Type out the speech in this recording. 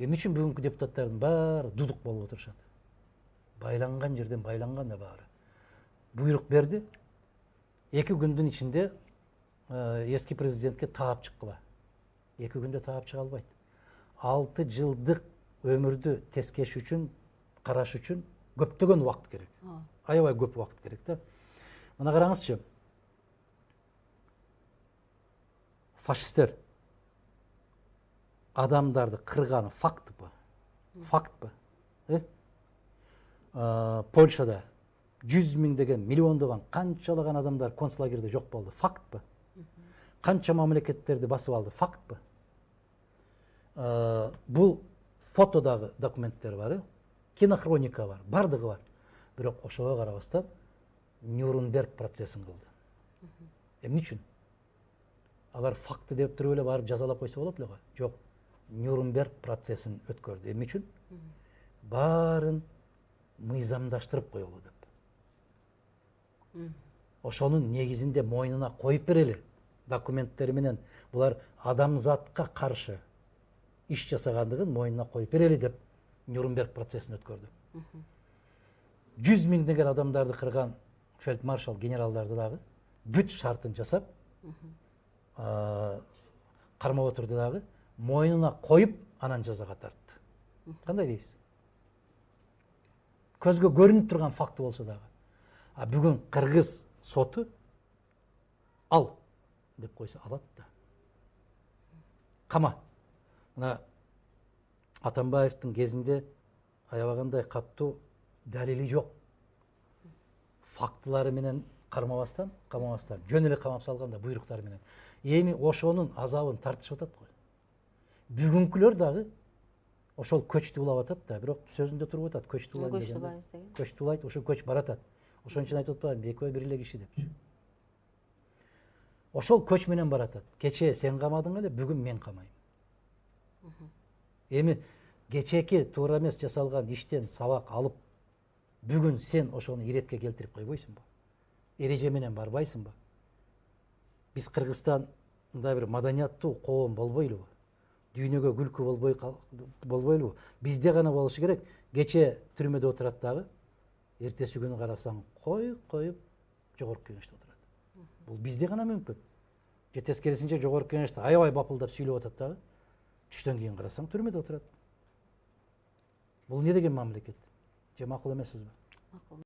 Эмне үчүн бүгүнкү депутаттардын баары дудук болуп отурушат? Байланган жерден байланган да баары. Буйрук берди. 2 күндүн ичинде эски президентке таап чыккыла. 2 күндө таап чыга албайт. 6 жылдык өмүрдү тескеш үчүн, караш үчүн көптөгөн убакыт керек. Аябай көп убакыт керек да. Мына караңызчы. Фашисттер адамдарды кырганы факт ба? Факт ба? Польшада 100 миңдеген, миллиондогон, канчалаган адамдар концлагерде жок болду. Факт ба? Канча мамлекеттерди басып алды. Факт ба? Бул фотодагы документтер бар, кинохроника бар, бардыгы бар. Бирок ошого карабастан Нюрнберг процессин кылды. Эмне үчүн? Алар факты деп туруп эле барып жазалап койсо болот эле го. Жок. Нюрнберг процессин өткөрдү. Эмне үчүн? Баарын мыйзамдаштырып коелу деп. Ошонун негизинде мойнуна коюп берели. Документтери менен булар адамзатка каршы иш жасагандыгын мойнуна коюп берели деп Нюрнберг процессин өткөрдү. 100 миңдеген адамдарды кырган фельдмаршал генералдарды дагы бүт шартын жасап, кармап отурду дагы, мойнуна коюп, анан жазага тартты. Кандай дейсиз? Көзгө көрүнүп турган факты болсо дагы. А бүгүн кыргыз соту ал деп койсо алат да. Кама. Мына Атамбаевдин кезинде аябагандай каттуу далили жок. Фактылары менен кармабастан, камабастан, жөн эле камап салганда буйруктары менен. Эми ошонун азабын тартышып атат го. Бүгүнкүлөр дагы ошол көчтү улап атат да, бирок сөзүндө туруп атат, көчтү улайт деген. Көчтү улайт, ошо көч баратат. Ошон үчүн айтып атпаймынбы, экөө бир эле киши депчи. Ошол көч менен баратат. Кечээ сен камадың эле, бүгүн мен камайм. Эми кечээки туура эмес жасалган иштен сабак алып, бүгүн сен ошону иретке келтирип койбойсуңбу? Эреже менен барбайсыңбы? Биз Кыргызстанда бир маданияттуу коом болбойлубу? Дүйнөгө күлкү болбойлубу? Бизде гана болушу керек. Кечээ түрмөдө отурат дагы, эртеси күнү карасаң коюп жогорку кеңеште отурат. Бул бизде гана мүмкүн. Же тескерисинче жогорку кеңеште аябай бапылдап сүйлөп атат дагы, түштөн кийин карасаң түрмөдө отурат. Бул не деген мамлекет? Же макул эмессизби? Макул.